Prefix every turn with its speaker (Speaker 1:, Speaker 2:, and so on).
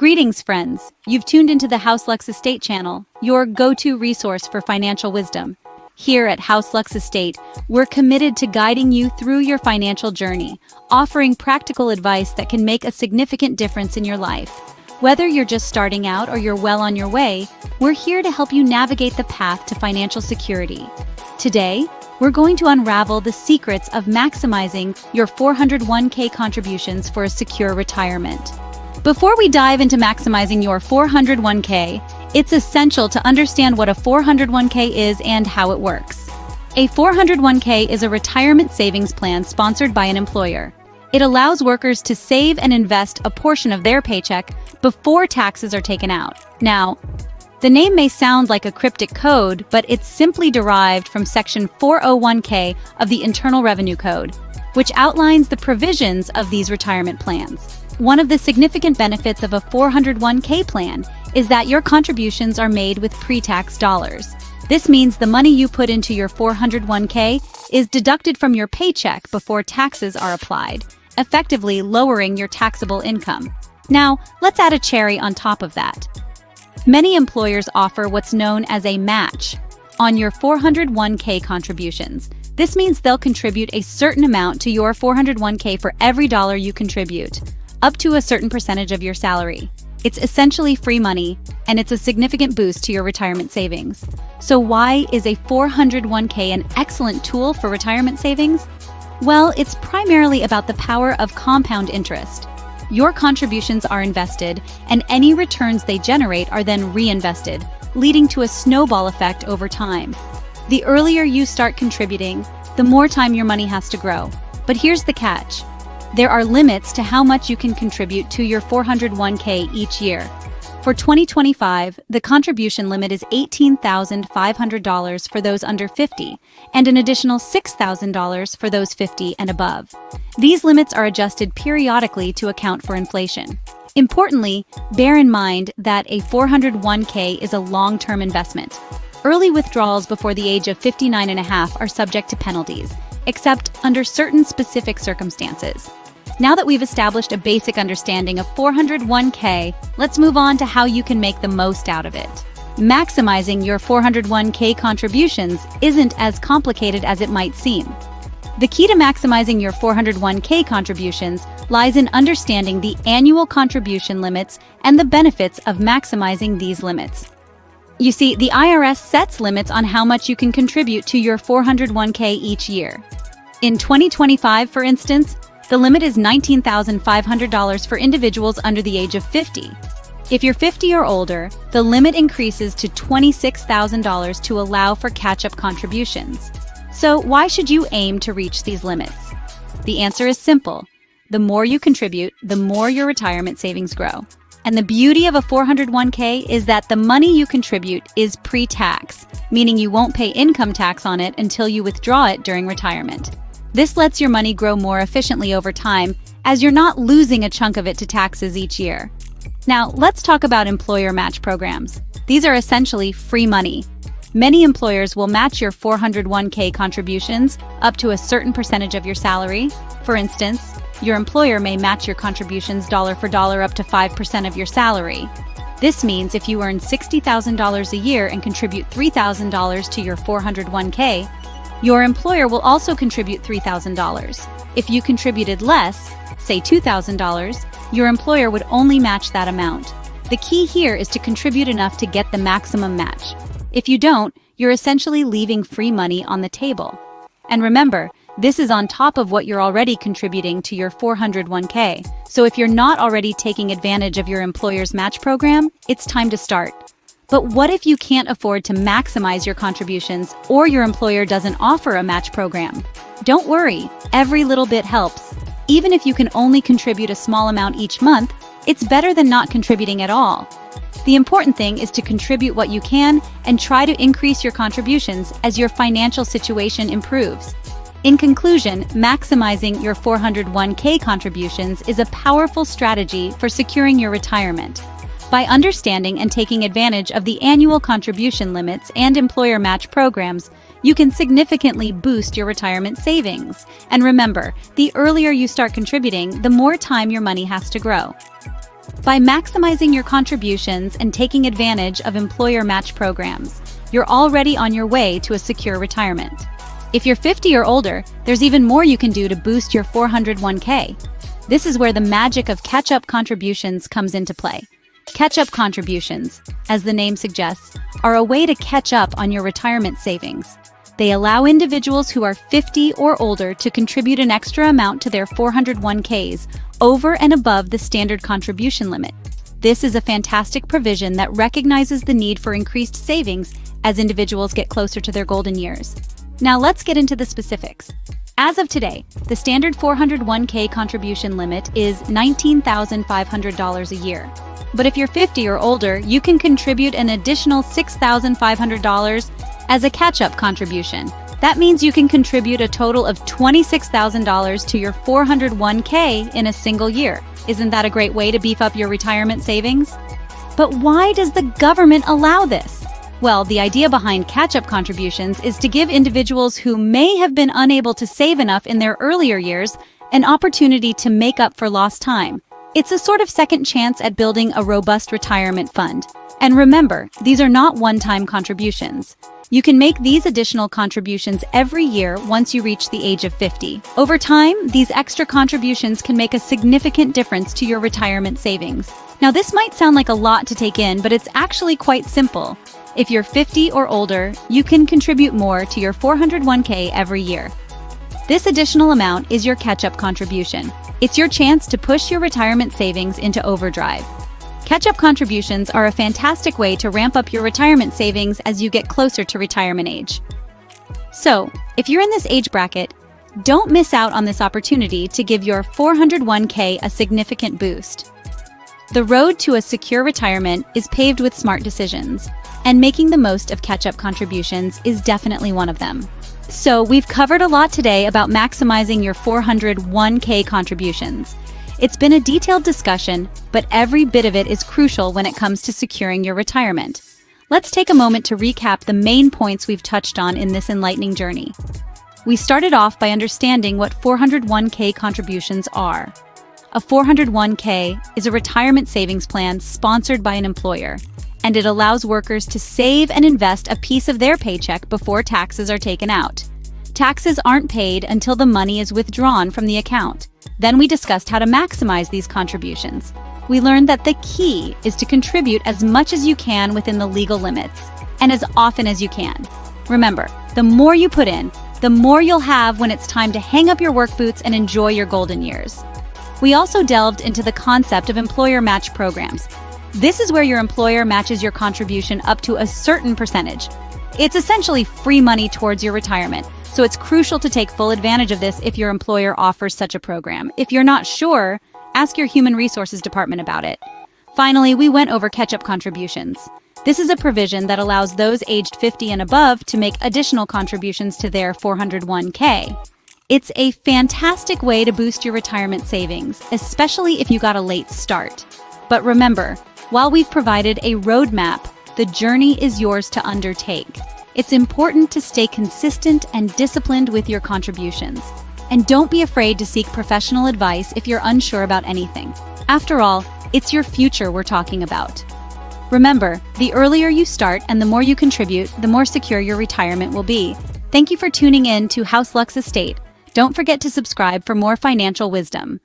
Speaker 1: Greetings, friends. You've tuned into the House Lux Estate channel, your go-to resource for financial wisdom. Here at House Lux Estate, we're committed to guiding you through your financial journey, offering practical advice that can make a significant difference in your life. Whether you're just starting out or you're well on your way, we're here to help you navigate the path to financial security. Today, we're going to unravel the secrets of maximizing your 401k contributions for a secure retirement. Before we dive into maximizing your 401k, it's essential to understand what a 401k is and how it works. A 401k is a retirement savings plan sponsored by an employer. It allows workers to save and invest a portion of their paycheck before taxes are taken out. Now, the name may sound like a cryptic code, but it's simply derived from Section 401k of the Internal Revenue Code, which outlines the provisions of these retirement plans. One of the significant benefits of a 401k plan is that your contributions are made with pre-tax dollars. This means the money you put into your 401k is deducted from your paycheck before taxes are applied, effectively lowering your taxable income. Now, let's add a cherry on top of that. Many employers offer what's known as a match on your 401k contributions. This means they'll contribute a certain amount to your 401k for every dollar you contribute, up to a certain percentage of your salary. It's essentially free money, and it's a significant boost to your retirement savings. So why is a 401k an excellent tool for retirement savings? Well, it's primarily about the power of compound interest. Your contributions are invested, and any returns they generate are then reinvested, leading to a snowball effect over time. The earlier you start contributing, the more time your money has to grow. But here's the catch. There are limits to how much you can contribute to your 401k each year. For 2025, the contribution limit is $18,500 for those under 50, and an additional $6,000 for those 50 and above. These limits are adjusted periodically to account for inflation. Importantly, bear in mind that a 401k is a long-term investment. Early withdrawals before the age of 59.5 are subject to penalties, except under certain specific circumstances. Now that we've established a basic understanding of 401k, let's move on to how you can make the most out of it. Maximizing your 401k contributions isn't as complicated as it might seem. The key to maximizing your 401k contributions lies in understanding the annual contribution limits and the benefits of maximizing these limits. You see, the IRS sets limits on how much you can contribute to your 401k each year. In 2025, for instance, the limit is $19,500 for individuals under the age of 50. If you're 50 or older, the limit increases to $26,000 to allow for catch-up contributions. So why should you aim to reach these limits? The answer is simple. The more you contribute, the more your retirement savings grow. And the beauty of a 401k is that the money you contribute is pre-tax, meaning you won't pay income tax on it until you withdraw it during retirement. This lets your money grow more efficiently over time, as you're not losing a chunk of it to taxes each year. Now, let's talk about employer match programs. These are essentially free money. Many employers will match your 401k contributions up to a certain percentage of your salary. For instance, your employer may match your contributions dollar for dollar up to 5% of your salary. This means if you earn $60,000 a year and contribute $3,000 to your 401k, your employer will also contribute $3,000. If you contributed less, say $2,000, your employer would only match that amount. The key here is to contribute enough to get the maximum match. If you don't, you're essentially leaving free money on the table. And remember, this is on top of what you're already contributing to your 401k. So if you're not already taking advantage of your employer's match program, it's time to start. But what if you can't afford to maximize your contributions or your employer doesn't offer a match program? Don't worry, every little bit helps. Even if you can only contribute a small amount each month, it's better than not contributing at all. The important thing is to contribute what you can and try to increase your contributions as your financial situation improves. In conclusion, maximizing your 401k contributions is a powerful strategy for securing your retirement. By understanding and taking advantage of the annual contribution limits and employer match programs, you can significantly boost your retirement savings. And remember, the earlier you start contributing, the more time your money has to grow. By maximizing your contributions and taking advantage of employer match programs, you're already on your way to a secure retirement. If you're 50 or older, there's even more you can do to boost your 401k. This is where the magic of catch-up contributions comes into play. Catch-up contributions, as the name suggests, are a way to catch up on your retirement savings. They allow individuals who are 50 or older to contribute an extra amount to their 401ks over and above the standard contribution limit. This is a fantastic provision that recognizes the need for increased savings as individuals get closer to their golden years. Now let's get into the specifics. As of today, the standard 401k contribution limit is $19,500 a year. But if you're 50 or older, you can contribute an additional $6,500 as a catch-up contribution. That means you can contribute a total of $26,000 to your 401k in a single year. Isn't that a great way to beef up your retirement savings? But why does the government allow this? Well, the idea behind catch-up contributions is to give individuals who may have been unable to save enough in their earlier years an opportunity to make up for lost time. It's a sort of second chance at building a robust retirement fund. And remember, these are not one-time contributions. You can make these additional contributions every year once you reach the age of 50. Over time, these extra contributions can make a significant difference to your retirement savings. Now, this might sound like a lot to take in, but it's actually quite simple. If you're 50 or older, you can contribute more to your 401k every year. This additional amount is your catch-up contribution. It's your chance to push your retirement savings into overdrive. Catch-up contributions are a fantastic way to ramp up your retirement savings as you get closer to retirement age. So, if you're in this age bracket, don't miss out on this opportunity to give your 401k a significant boost. The road to a secure retirement is paved with smart decisions, and making the most of catch-up contributions is definitely one of them. So, we've covered a lot today about maximizing your 401k contributions. It's been a detailed discussion, but every bit of it is crucial when it comes to securing your retirement. Let's take a moment to recap the main points we've touched on in this enlightening journey. We started off by understanding what 401k contributions are. A 401k is a retirement savings plan sponsored by an employer, and it allows workers to save and invest a piece of their paycheck before taxes are taken out. Taxes aren't paid until the money is withdrawn from the account. Then we discussed how to maximize these contributions. We learned that the key is to contribute as much as you can within the legal limits, and as often as you can. Remember, the more you put in, the more you'll have when it's time to hang up your work boots and enjoy your golden years. We also delved into the concept of employer match programs. This is where your employer matches your contribution up to a certain percentage. It's essentially free money towards your retirement. So it's crucial to take full advantage of this if your employer offers such a program. If you're not sure, ask your human resources department about it. Finally, we went over catch-up contributions. This is a provision that allows those aged 50 and above to make additional contributions to their 401k. It's a fantastic way to boost your retirement savings, especially if you got a late start. But remember, while we've provided a roadmap, the journey is yours to undertake. It's important to stay consistent and disciplined with your contributions. And don't be afraid to seek professional advice if you're unsure about anything. After all, it's your future we're talking about. Remember, the earlier you start and the more you contribute, the more secure your retirement will be. Thank you for tuning in to House Lux Estate. Don't forget to subscribe for more financial wisdom.